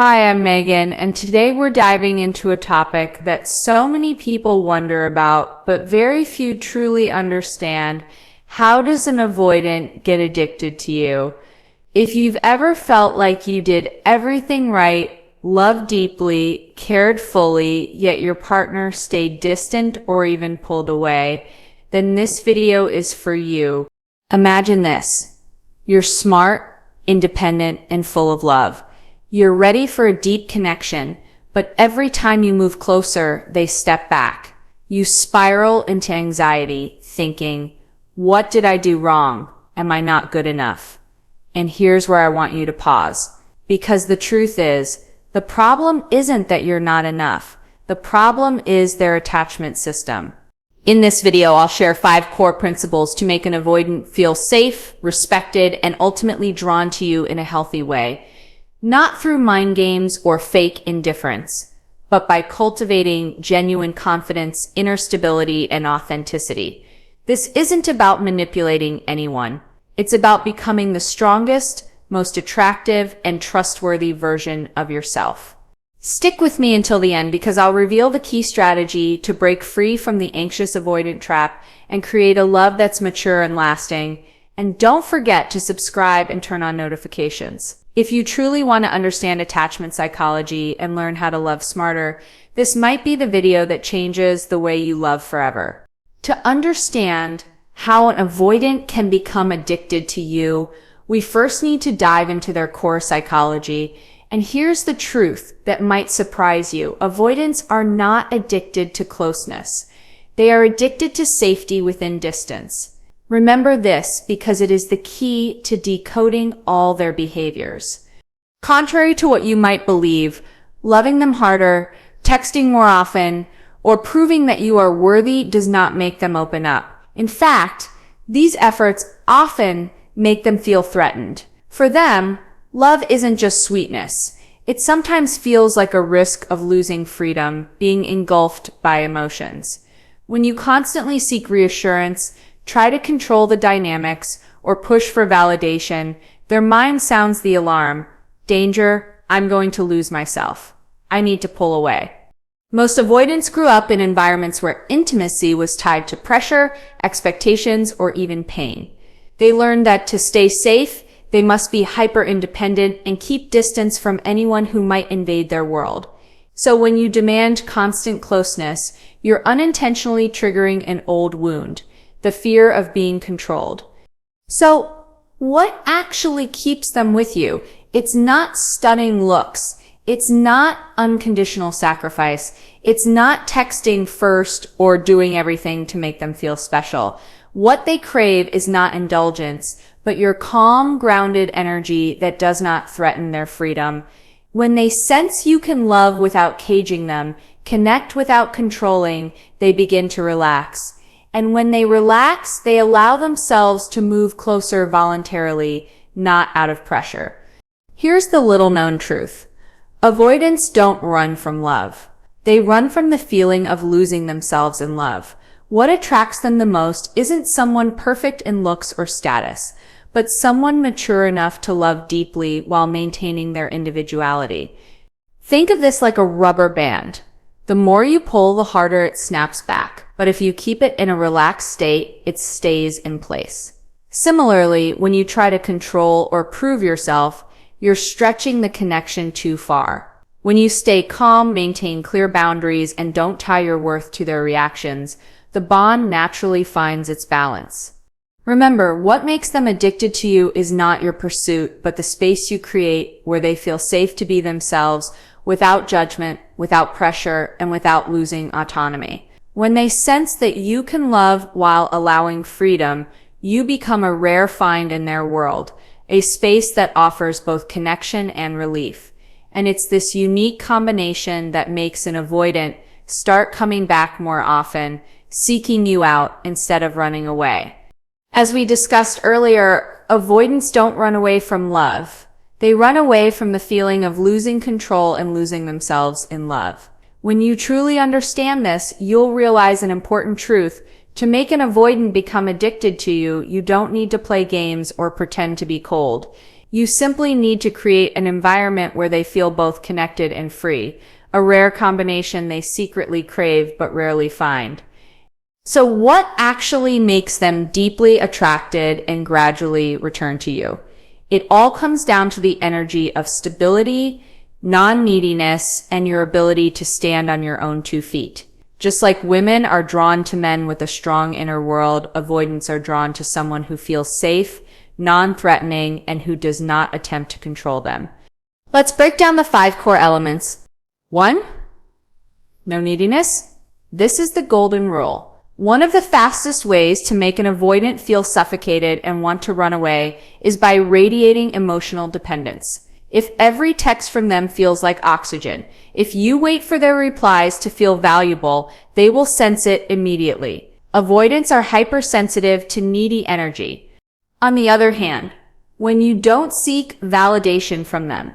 Hi, I'm Megan, and today we're diving into a topic that so many people wonder about, but very few truly understand. How does an avoidant get addicted to you? If you've ever felt like you did everything right, loved deeply, cared fully, yet your partner stayed distant or even pulled away, then this video is for you. Imagine this. You're smart, independent, and full of love. You're ready for a deep connection, but every time you move closer, they step back. You spiral into anxiety, thinking, what did I do wrong? Am I not good enough? And here's where I want you to pause. Because the truth is, the problem isn't that you're not enough. The problem is their attachment system. In this video, I'll share 5 core principles to make an avoidant feel safe, respected, and ultimately drawn to you in a healthy way. Not through mind games or fake indifference, but by cultivating genuine confidence, inner stability, and authenticity. This isn't about manipulating anyone. It's about becoming the strongest, most attractive, and trustworthy version of yourself. Stick with me until the end because I'll reveal the key strategy to break free from the anxious avoidant trap and create a love that's mature and lasting. And don't forget to subscribe and turn on notifications. If you truly want to understand attachment psychology and learn how to love smarter, this might be the video that changes the way you love forever. To understand how an avoidant can become addicted to you, we first need to dive into their core psychology. And here's the truth that might surprise you. Avoidants are not addicted to closeness. They are addicted to safety within distance. Remember this because it is the key to decoding all their behaviors. Contrary to what you might believe, loving them harder, texting more often, or proving that you are worthy does not make them open up. In fact, these efforts often make them feel threatened. For them, love isn't just sweetness. It sometimes feels like a risk of losing freedom, being engulfed by emotions. When you constantly seek reassurance, try to control the dynamics, or push for validation, their mind sounds the alarm. Danger, I'm going to lose myself. I need to pull away. Most avoidants grew up in environments where intimacy was tied to pressure, expectations, or even pain. They learned that to stay safe, they must be hyper-independent and keep distance from anyone who might invade their world. So when you demand constant closeness, you're unintentionally triggering an old wound, the fear of being controlled. So what actually keeps them with you? It's not stunning looks. It's not unconditional sacrifice. It's not texting first or doing everything to make them feel special. What they crave is not indulgence, but your calm, grounded energy that does not threaten their freedom. When they sense you can love without caging them, connect without controlling, they begin to relax. And when they relax, they allow themselves to move closer voluntarily, not out of pressure. Here's the little-known truth. Avoidants don't run from love. They run from the feeling of losing themselves in love. What attracts them the most isn't someone perfect in looks or status, but someone mature enough to love deeply while maintaining their individuality. Think of this like a rubber band. The more you pull, the harder it snaps back. But if you keep it in a relaxed state, it stays in place. Similarly, when you try to control or prove yourself, you're stretching the connection too far. When you stay calm, maintain clear boundaries, and don't tie your worth to their reactions, the bond naturally finds its balance. Remember, what makes them addicted to you is not your pursuit, but the space you create where they feel safe to be themselves, without judgment, without pressure, and without losing autonomy. When they sense that you can love while allowing freedom, you become a rare find in their world, a space that offers both connection and relief. And it's this unique combination that makes an avoidant start coming back more often, seeking you out instead of running away. As we discussed earlier, avoidants don't run away from love. They run away from the feeling of losing control and losing themselves in love. When you truly understand this, you'll realize an important truth. To make an avoidant become addicted to you, you don't need to play games or pretend to be cold. You simply need to create an environment where they feel both connected and free, a rare combination they secretly crave but rarely find. So what actually makes them deeply attracted and gradually return to you? It all comes down to the energy of stability, non-neediness, and your ability to stand on your own 2 feet. Just like women are drawn to men with a strong inner world, avoidants are drawn to someone who feels safe, non-threatening, and who does not attempt to control them. Let's break down the 5 core elements. 1. No neediness. This is the golden rule. One of the fastest ways to make an avoidant feel suffocated and want to run away is by radiating emotional dependence. If every text from them feels like oxygen, if you wait for their replies to feel valuable, they will sense it immediately. Avoidants are hypersensitive to needy energy. On the other hand, when you don't seek validation from them,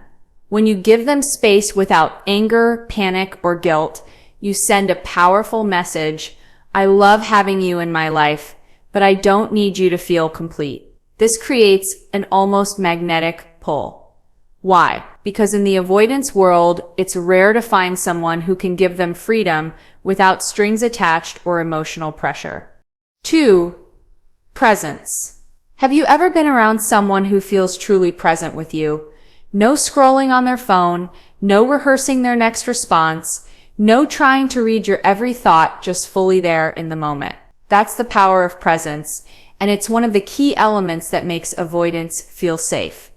when you give them space without anger, panic, or guilt, you send a powerful message. I love having you in my life, but I don't need you to feel complete. This creates an almost magnetic pull. Why? Because in the avoidance world, it's rare to find someone who can give them freedom without strings attached or emotional pressure. 2. Presence. Have you ever been around someone who feels truly present with you? No scrolling on their phone, no rehearsing their next response, no trying to read your every thought, just fully there in the moment. That's the power of presence, and it's one of the key elements that makes avoidance feel safe.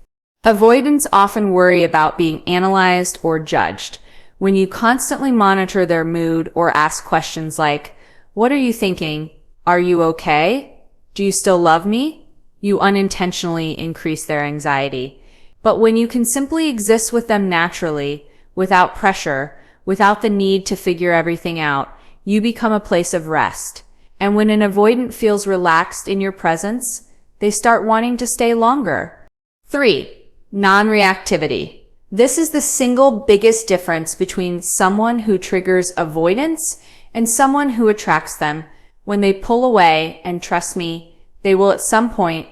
Avoidants often worry about being analyzed or judged. When you constantly monitor their mood or ask questions like, "What are you thinking? Are you okay? Do you still love me?" you unintentionally increase their anxiety. But when you can simply exist with them naturally, without pressure, without the need to figure everything out, you become a place of rest. And when an avoidant feels relaxed in your presence, they start wanting to stay longer. 3. Non-reactivity. This is the single biggest difference between someone who triggers avoidance and someone who attracts them. When they pull away, and trust me, they will at some point,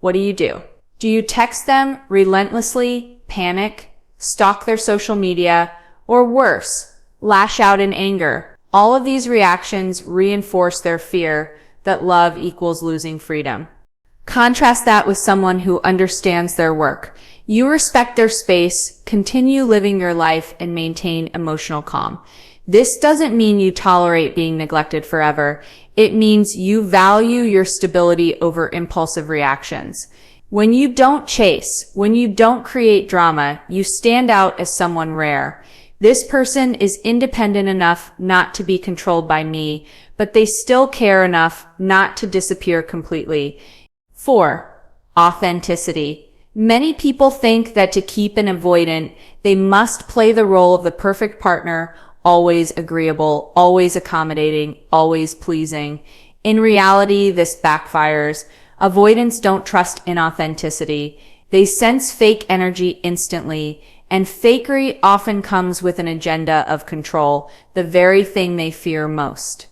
what do? Do you text them relentlessly, panic, stalk their social media, or worse, lash out in anger? All of these reactions reinforce their fear that love equals losing freedom. Contrast that with someone who understands their work. You respect their space, continue living your life, and maintain emotional calm. This doesn't mean you tolerate being neglected forever. It means you value your stability over impulsive reactions. When you don't chase, when you don't create drama, you stand out as someone rare. This person is independent enough not to be controlled by me, but they still care enough not to disappear completely. 4. Authenticity. Many people think that to keep an avoidant, they must play the role of the perfect partner, always agreeable, always accommodating, always pleasing. In reality, this backfires. Avoidants don't trust inauthenticity. They sense fake energy instantly, and fakery often comes with an agenda of control, the very thing they fear most.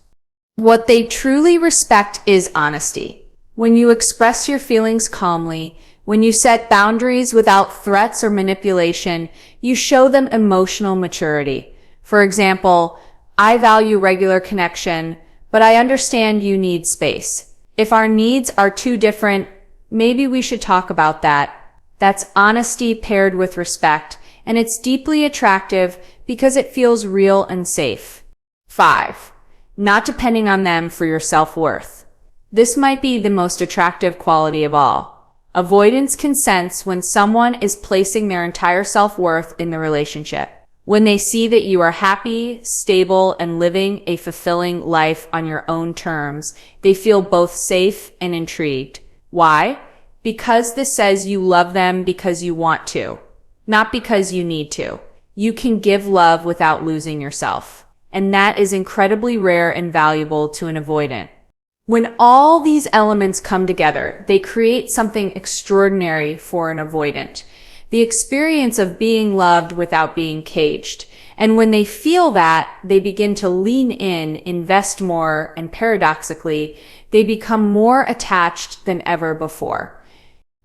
What they truly respect is honesty. When you express your feelings calmly, when you set boundaries without threats or manipulation, you show them emotional maturity. For example, I value regular connection, but I understand you need space. If our needs are too different, maybe we should talk about that. That's honesty paired with respect, and it's deeply attractive because it feels real and safe. 5. Not depending on them for your self-worth. This might be the most attractive quality of all. Avoidance can sense when someone is placing their entire self-worth in the relationship. When they see that you are happy, stable, and living a fulfilling life on your own terms, they feel both safe and intrigued. Why? Because this says you love them because you want to, not because you need to. You can give love without losing yourself. And that is incredibly rare and valuable to an avoidant. When all these elements come together, they create something extraordinary for an avoidant. The experience of being loved without being caged. And when they feel that, they begin to lean in, invest more, and paradoxically, they become more attached than ever before.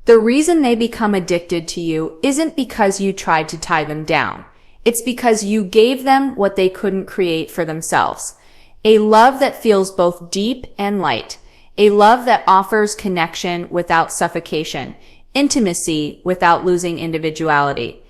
The reason they become addicted to you isn't because you tried to tie them down. It's because you gave them what they couldn't create for themselves. A love that feels both deep and light. A love that offers connection without suffocation, intimacy without losing individuality.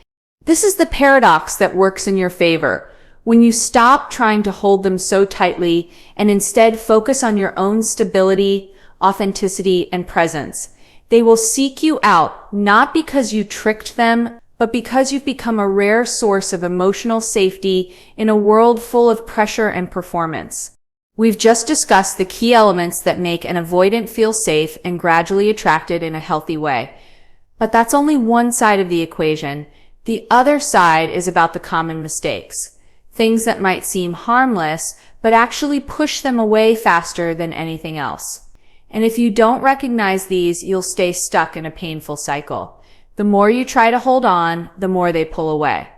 This is the paradox that works in your favor. When you stop trying to hold them so tightly and instead focus on your own stability, authenticity, and presence, they will seek you out, not because you tricked them, but because you've become a rare source of emotional safety in a world full of pressure and performance. We've just discussed the key elements that make an avoidant feel safe and gradually attracted in a healthy way. But that's only one side of the equation. The other side is about the common mistakes. Things that might seem harmless, but actually push them away faster than anything else. And if you don't recognize these, you'll stay stuck in a painful cycle. The more you try to hold on, the more they pull away.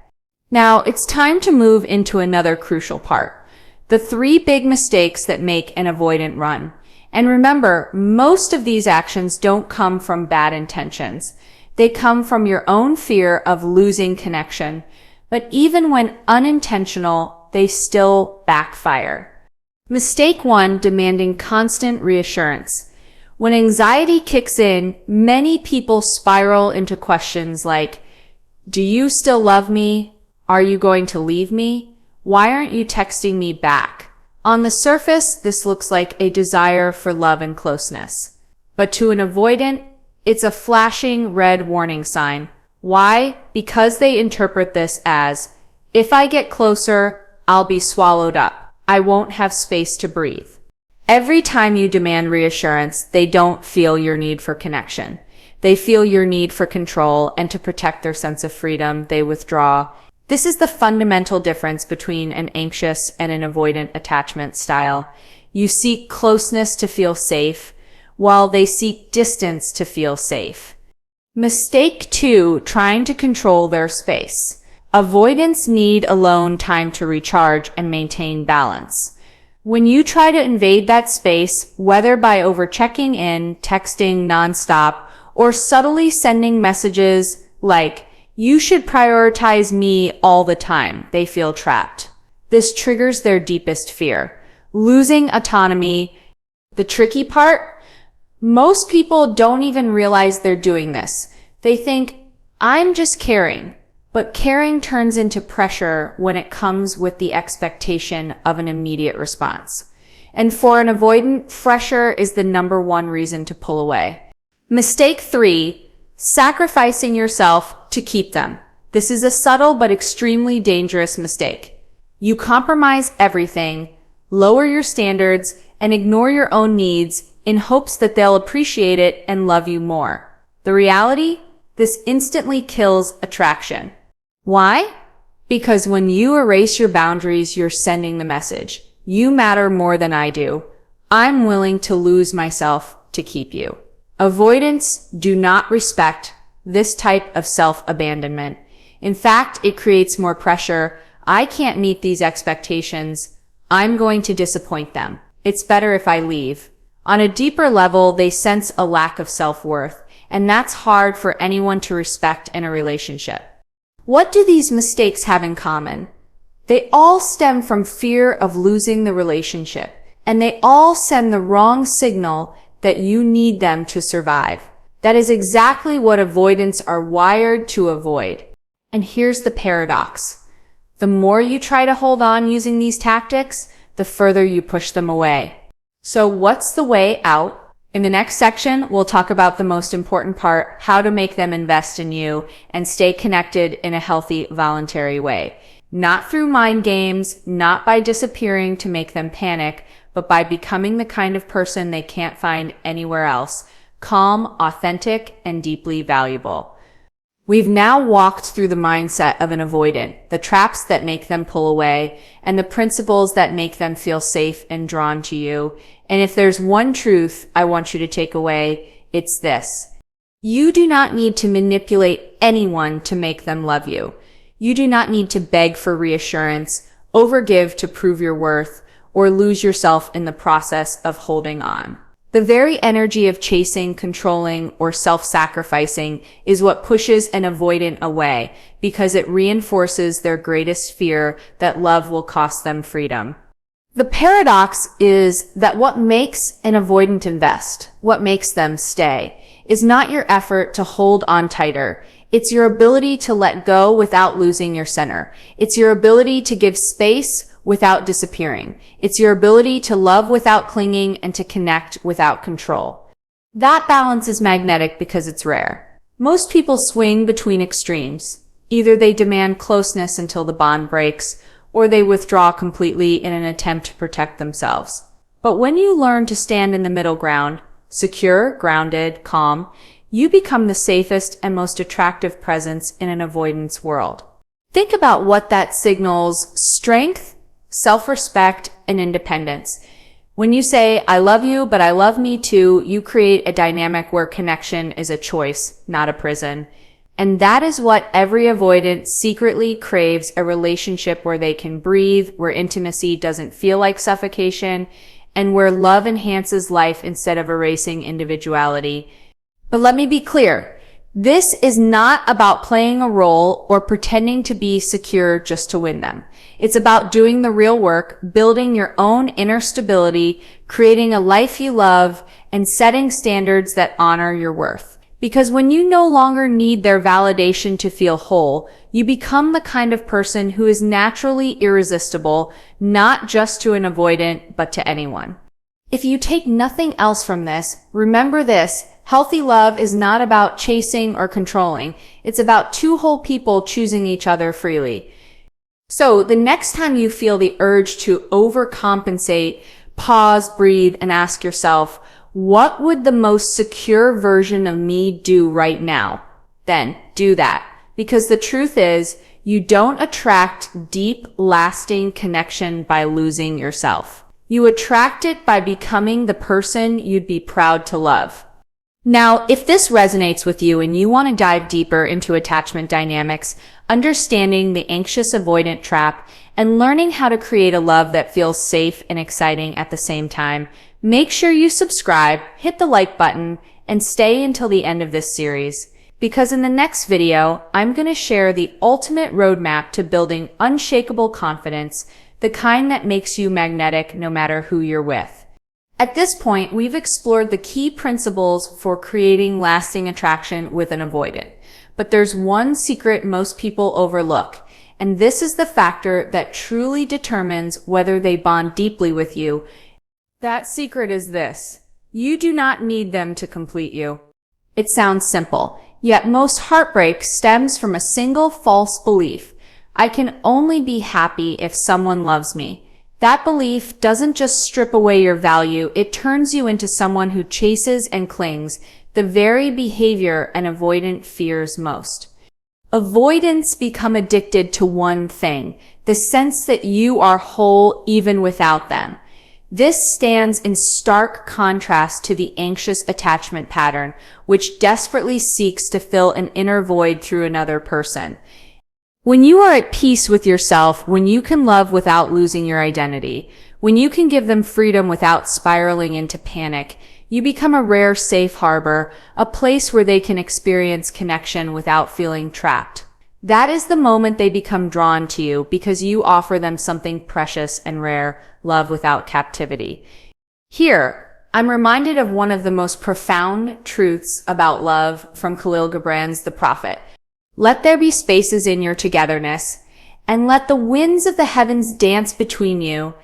Now, it's time to move into another crucial part. The 3 big mistakes that make an avoidant run. And remember, most of these actions don't come from bad intentions. They come from your own fear of losing connection. But even when unintentional, they still backfire. Mistake 1, demanding constant reassurance. When anxiety kicks in, many people spiral into questions like, do you still love me? Are you going to leave me? Why aren't you texting me back? On the surface, this looks like a desire for love and closeness. But to an avoidant, it's a flashing red warning sign. Why? Because they interpret this as, if I get closer, I'll be swallowed up. I won't have space to breathe. Every time you demand reassurance, they don't feel your need for connection. They feel your need for control, and to protect their sense of freedom, they withdraw. This is the fundamental difference between an anxious and an avoidant attachment style. You seek closeness to feel safe, while they seek distance to feel safe. Mistake 2, trying to control their space. Avoidants need alone time to recharge and maintain balance. When you try to invade that space, whether by over-checking in, texting nonstop, or subtly sending messages like, you should prioritize me all the time, they feel trapped. This triggers their deepest fear, losing autonomy. The tricky part? Most people don't even realize they're doing this. They think, I'm just caring. But caring turns into pressure when it comes with the expectation of an immediate response. And for an avoidant, pressure is the number 1 reason to pull away. Mistake 3, sacrificing yourself to keep them. This is a subtle but extremely dangerous mistake. You compromise everything, lower your standards, and ignore your own needs in hopes that they'll appreciate it and love you more. The reality? This instantly kills attraction. Why? Because when you erase your boundaries, you're sending the message. You matter more than I do. I'm willing to lose myself to keep you. Avoidants do not respect this type of self-abandonment. In fact, it creates more pressure. I can't meet these expectations. I'm going to disappoint them. It's better if I leave. On a deeper level, they sense a lack of self-worth, and that's hard for anyone to respect in a relationship. What do these mistakes have in common? They all stem from fear of losing the relationship, and they all send the wrong signal that you need them to survive. That is exactly what avoidants are wired to avoid. And here's the paradox. The more you try to hold on using these tactics, the further you push them away. So what's the way out? In the next section, we'll talk about the most important part, how to make them invest in you and stay connected in a healthy, voluntary way. Not through mind games, not by disappearing to make them panic, but by becoming the kind of person they can't find anywhere else. Calm, authentic, and deeply valuable. We've now walked through the mindset of an avoidant, the traps that make them pull away, and the principles that make them feel safe and drawn to you. And if there's one truth I want you to take away, it's this. You do not need to manipulate anyone to make them love you. You do not need to beg for reassurance, overgive to prove your worth, or lose yourself in the process of holding on. The very energy of chasing, controlling, or self-sacrificing is what pushes an avoidant away because it reinforces their greatest fear that love will cost them freedom. The paradox is that what makes an avoidant invest, what makes them stay, is not your effort to hold on tighter. It's your ability to let go without losing your center. It's your ability to give space without disappearing. It's your ability to love without clinging and to connect without control. That balance is magnetic because it's rare. Most people swing between extremes. Either they demand closeness until the bond breaks, or they withdraw completely in an attempt to protect themselves. But when you learn to stand in the middle ground, secure, grounded, calm, you become the safest and most attractive presence in an avoidance world. Think about what that signals: strength, self-respect, and independence. When you say, "I love you, but I love me too," you create a dynamic where connection is a choice, not a prison. And that is what every avoidant secretly craves: a relationship where they can breathe, where intimacy doesn't feel like suffocation, and where love enhances life instead of erasing individuality. But let me be clear, this is not about playing a role or pretending to be secure just to win them. It's about doing the real work, building your own inner stability, creating a life you love, and setting standards that honor your worth. Because when you no longer need their validation to feel whole, you become the kind of person who is naturally irresistible, not just to an avoidant, but to anyone. If you take nothing else from this, remember this: healthy love is not about chasing or controlling. It's about two whole people choosing each other freely. So the next time you feel the urge to overcompensate, pause, breathe, and ask yourself, what would the most secure version of me do right now? Then do that. Because the truth is, you don't attract deep, lasting connection by losing yourself. You attract it by becoming the person you'd be proud to love. Now, if this resonates with you and you want to dive deeper into attachment dynamics, understanding the anxious avoidant trap, and learning how to create a love that feels safe and exciting at the same time, make sure you subscribe, hit the like button, and stay until the end of this series. Because in the next video, I'm going to share the ultimate roadmap to building unshakable confidence, the kind that makes you magnetic no matter who you're with. At this point, we've explored the key principles for creating lasting attraction with an avoidant. But there's one secret most people overlook, and this is the factor that truly determines whether they bond deeply with you. That secret is this: you do not need them to complete you. It sounds simple, yet most heartbreak stems from a single false belief: I can only be happy if someone loves me. That belief doesn't just strip away your value, it turns you into someone who chases and clings, the very behavior an avoidant fears most. Avoidants become addicted to one thing: the sense that you are whole even without them. This stands in stark contrast to the anxious attachment pattern, which desperately seeks to fill an inner void through another person. When you are at peace with yourself, when you can love without losing your identity, when you can give them freedom without spiraling into panic, you become a rare safe harbor, a place where they can experience connection without feeling trapped. That is the moment they become drawn to you because you offer them something precious and rare: love without captivity. Here, I'm reminded of one of the most profound truths about love from Khalil Gibran's The Prophet. Let there be spaces in your togetherness, and let the winds of the heavens dance between you.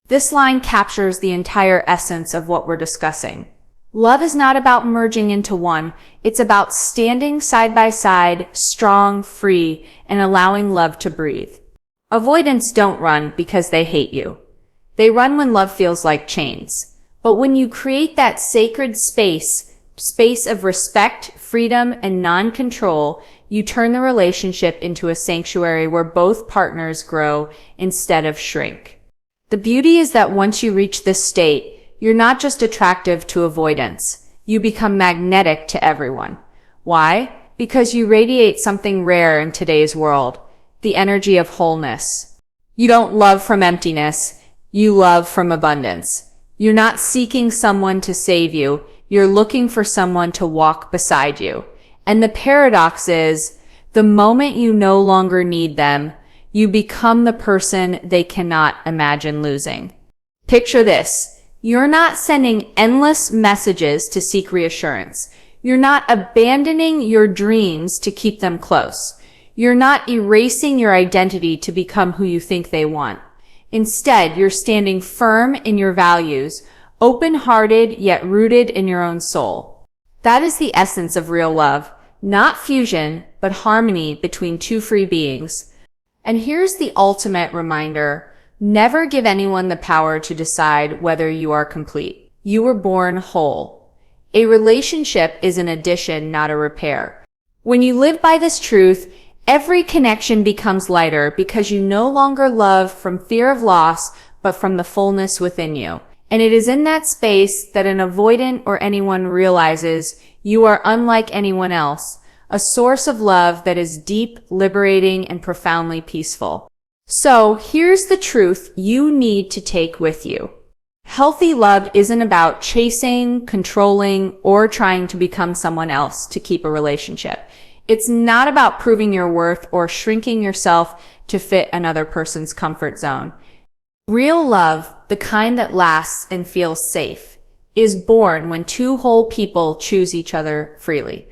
This line captures the entire essence of what we're discussing. Love is not about merging into one. It's about standing side by side, strong, free, and allowing love to breathe. Avoidants don't run because they hate you. They run when love feels like chains. But when you create that sacred space of respect, freedom, and non-control, you turn the relationship into a sanctuary where both partners grow instead of shrink. The beauty is that once you reach this state, you're not just attractive to avoidants. You become magnetic to everyone. Why? Because you radiate something rare in today's world: the energy of wholeness. You don't love from emptiness. You love from abundance. You're not seeking someone to save you. You're looking for someone to walk beside you. And the paradox is, the moment you no longer need them, you become the person they cannot imagine losing. Picture this. You're not sending endless messages to seek reassurance. You're not abandoning your dreams to keep them close. You're not erasing your identity to become who you think they want. Instead, you're standing firm in your values, open-hearted yet rooted in your own soul. That is the essence of real love. Not fusion, but harmony between two free beings. And here's the ultimate reminder. Never give anyone the power to decide whether you are complete. You were born whole. A relationship is an addition, not a repair. When you live by this truth, every connection becomes lighter because you no longer love from fear of loss, but from the fullness within you. And it is in that space that an avoidant or anyone realizes you are unlike anyone else, a source of love that is deep, liberating, and profoundly peaceful. So here's the truth you need to take with you. Healthy love isn't about chasing, controlling, or trying to become someone else to keep a relationship. It's not about proving your worth or shrinking yourself to fit another person's comfort zone. Real love, the kind that lasts and feels safe, is born when two whole people choose each other freely.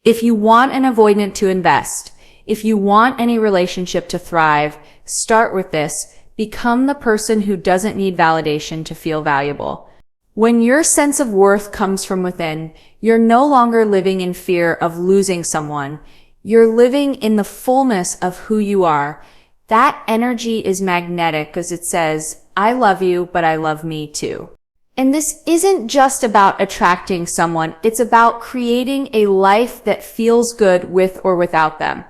If you want an avoidant to invest, if you want any relationship to thrive, start with this. Become the person who doesn't need validation to feel valuable. When your sense of worth comes from within, you're no longer living in fear of losing someone. You're living in the fullness of who you are. That energy is magnetic because it says, I love you, but I love me too. And this isn't just about attracting someone. It's about creating a life that feels good with or without them.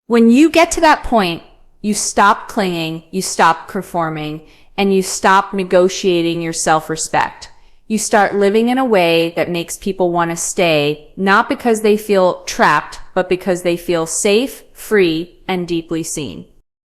When you get to that point, you stop clinging, you stop conforming, and you stop negotiating your self-respect. You start living in a way that makes people want to stay, not because they feel trapped, but because they feel safe, free, and deeply seen.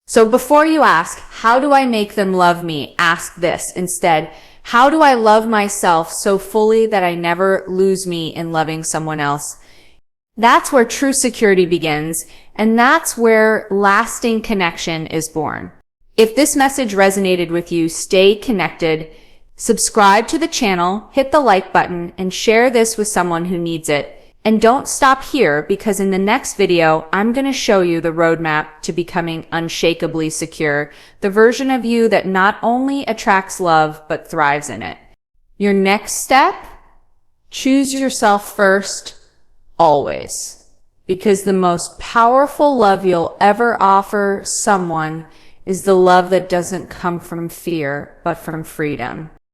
So before you ask, how do I make them love me? Ask this instead. How do I love myself so fully that I never lose me in loving someone else? That's where true security begins, and that's where lasting connection is born. If this message resonated with you, stay connected. Subscribe to the channel, hit the like button, and share this with someone who needs it. And don't stop here, because in the next video, I'm going to show you the roadmap to becoming unshakably secure, the version of you that not only attracts love, but thrives in it. Your next step? Choose yourself first, always. Because the most powerful love you'll ever offer someone is the love that doesn't come from fear, but from freedom.